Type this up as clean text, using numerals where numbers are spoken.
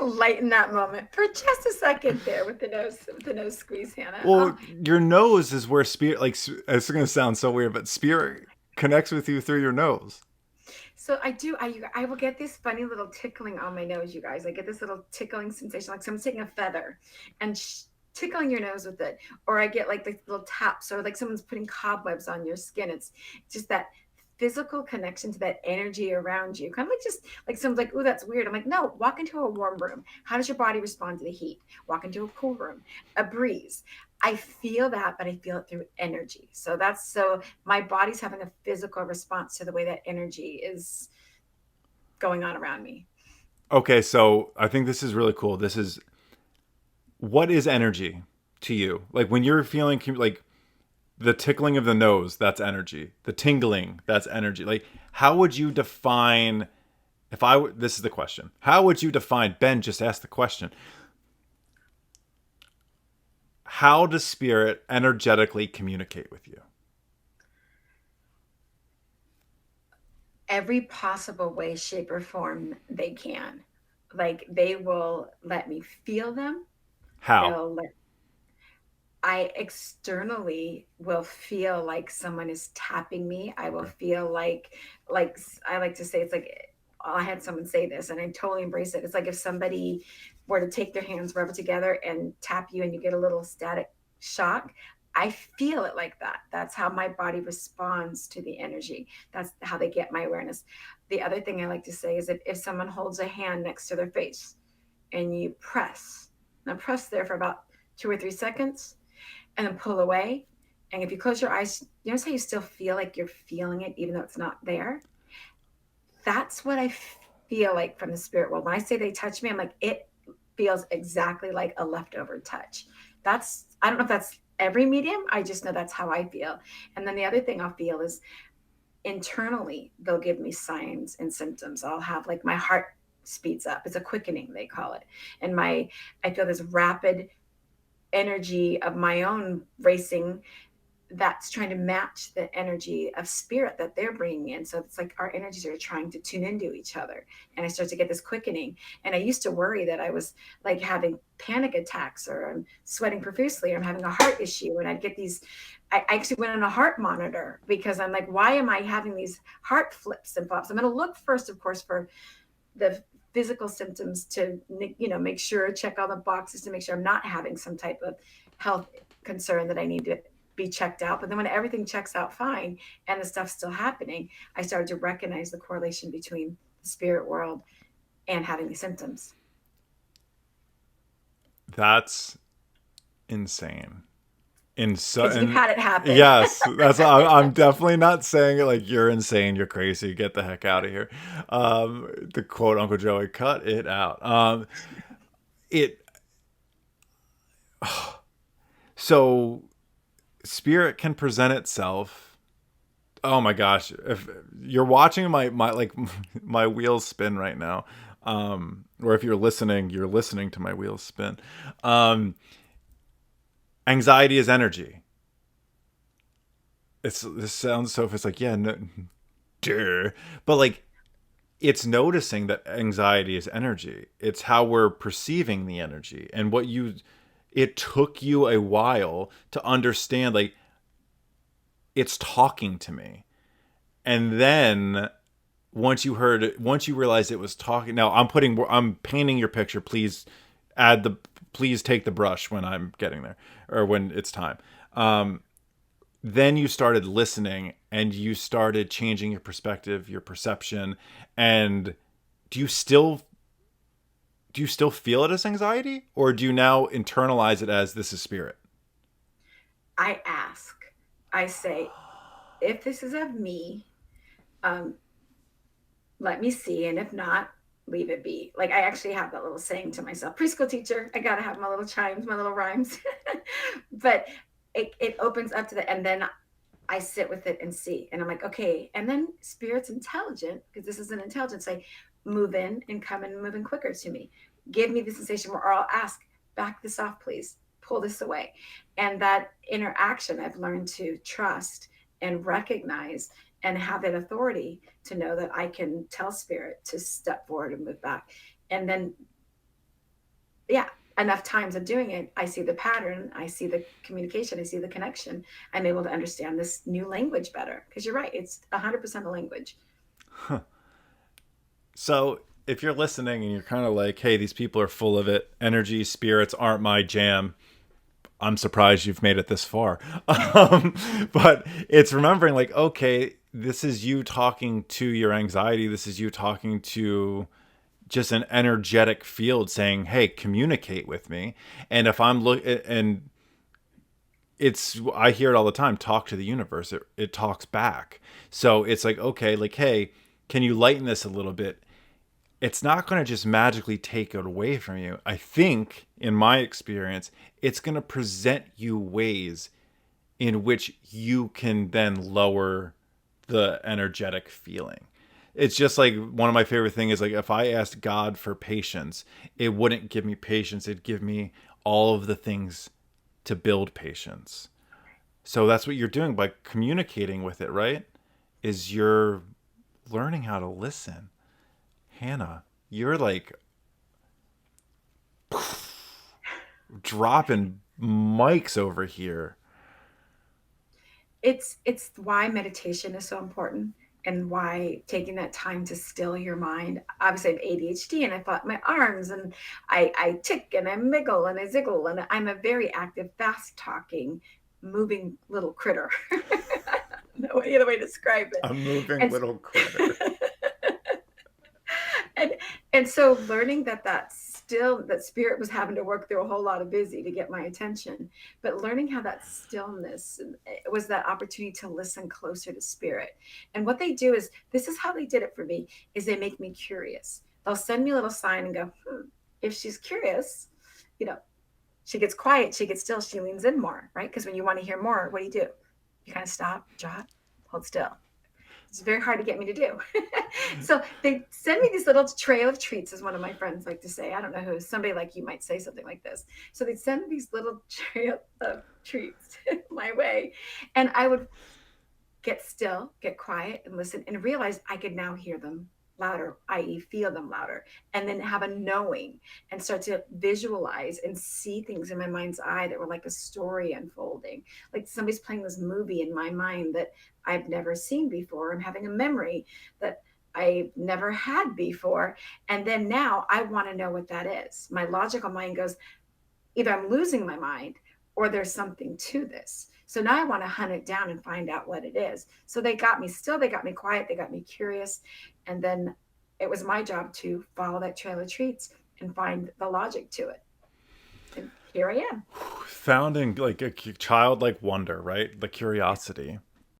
lighten that moment for just a second there with the nose squeeze, Hannah. Well, Oh, your nose is where spirit, like, it's going to sound so weird, but spirit connects with you through your nose. so I do. I will get this funny little tickling on my nose, you guys. I get this little tickling sensation, like someone's taking a feather and tickling your nose with it, or I get like the little taps, or like someone's putting cobwebs on your skin. It's just that physical connection to that energy around you. Kind of like just like someone's like, "Oh, that's weird." I'm like, "No, walk into a warm room. How does your body respond to the heat? Walk into a cool room, a breeze." I feel that, but I feel it through energy. So my body's having a physical response to the way that energy is going on around me. Okay, so I think this is really cool. This is what is energy to you? Like when you're feeling like the tickling of the nose, that's energy. The tingling, that's energy. Like how would you define if this is the question. How would you define Ben just asked the question. How does spirit energetically communicate with you? Every possible way, shape, or form they can. Like they will let me feel them. How? They'll let I externally will feel like someone is tapping me. I will Okay. feel like I like to say it's like I had someone say this and I totally embrace it. It's like if somebody were to take their hands, rub it together and tap you and you get a little static shock. I feel it like that. That's how my body responds to the energy. That's how they get my awareness. The other thing I like to say is if someone holds a hand next to their face and you press, now press there for about 2 or 3 seconds and then pull away. And if you close your eyes, you notice how you still feel like you're feeling it, even though it's not there. That's what I feel like from the spirit world. When I say they touch me, I'm like, it feels exactly like a leftover touch. I don't know if that's every medium. I just know that's how I feel. And then the other thing I'll feel is internally, they'll give me signs and symptoms. I'll have like my heart speeds up. It's a quickening, they call it. And I feel this rapid energy of my own racing that's trying to match the energy of spirit that they're bringing in. So it's like our energies are trying to tune into each other. And I start to get this quickening. And I used to worry that I was like having panic attacks or I'm sweating profusely or I'm having a heart issue. And I'd get these. I actually went on a heart monitor because I'm like, why am I having these heart flips and flops? I'm going to look first, of course, for the physical symptoms to make sure check all the boxes to make sure I'm not having some type of health concern that I need to be checked out. But then when everything checks out fine and the stuff's still happening, I started to recognize the correlation between the spirit world and having the symptoms. That's insane. In so Because you've and had it happen. yes, that's I'm definitely not saying it like you're insane, you're crazy, get the heck out of here. To quote Uncle Joey, cut it out. It so spirit can present itself. Oh my gosh, if you're watching my like my wheels spin right now, or if you're listening to my wheels spin. Um, Anxiety is energy. This sounds so. If it's like yeah, no, duh. But like it's noticing that anxiety is energy. It's how we're perceiving the energy and what you. It took you a while to understand. Like it's talking to me, and then once you realized it was talking. Now I'm painting your picture. Please take the brush when I'm getting there or when it's time. Then you started listening and you started changing your perspective, your perception, and do you still do you still feel it as anxiety or do you now internalize it as this is spirit? I ask, I say, if this is of me, um, let me see. And if not, leave it be. Like I actually have that little saying to myself, preschool teacher, I gotta have my little chimes, my little rhymes. But it opens up to the and then I sit with it and see. And I'm like, okay. And then spirit's intelligent, because this is an intelligence, say, move in and come and move in quicker to me. Give me the sensation where or I'll ask, back this off, please. Pull this away. And that interaction I've learned to trust and recognize and have that authority to know that I can tell spirit to step forward and move back. And then yeah, enough times of doing it, I see the pattern, I see the communication, I see the connection. I'm able to understand this new language better. Because you're right, it's 100% a language. So if you're listening and you're kind of like, hey, these people are full of it, energy, spirits aren't my jam, I'm surprised you've made it this far. Um, but it's remembering, like, okay, this is you talking to your anxiety. This is you talking to just an energetic field saying, hey, communicate with me. And if I'm and it's, I hear it all the time, talk to the universe. It talks back. So it's like, okay, like, hey, can you lighten this a little bit? It's not going to just magically take it away from you. I think, in my experience, it's going to present you ways in which you can then lower the energetic feeling. It's just like one of my favorite things is like if I asked God for patience, it wouldn't give me patience. It'd give me all of the things to build patience. So that's what you're doing by communicating with it, right? Is you're learning how to listen. Hannah, you're like dropping mics over here. It's why meditation is so important, and why taking that time to still your mind. Obviously I have ADHD and I flap my arms, and I tick and I miggle and I ziggle, and I'm a very active, fast talking, moving little critter. No any other way to describe it. A moving And little critter. and and so learning that that spirit was having to work through a whole lot of busy to get my attention, but learning how that stillness was that opportunity to listen closer to spirit. And what they do is, this is how they did it for me, is they make me curious. They'll send me a little sign and go, if she's curious, you know, she gets quiet, she gets still, she leans in more, right? Because when you want to hear more, what do? You kind of stop, jot, hold still. It's very hard to get me to do. So they send me this little trail of treats, as one of my friends like to say. I don't know who, somebody like you might say something like this. So they'd send me these little trail of treats my way. And I would get still, get quiet, and listen, and realize I could now hear them louder, i.e., feel them louder, and then have a knowing and start to visualize and see things in my mind's eye that were like a story unfolding. Like somebody's playing this movie in my mind that I've never seen before. I'm having a memory that I've never had before. And then now I want to know what that is. My logical mind goes, either I'm losing my mind or there's something to this. So now I want to hunt it down and find out what it is. So they got me still, they got me quiet, they got me curious. And then it was my job to follow that trail of treats and find the logic to it. And here I am. Founding like a childlike wonder, right? The curiosity.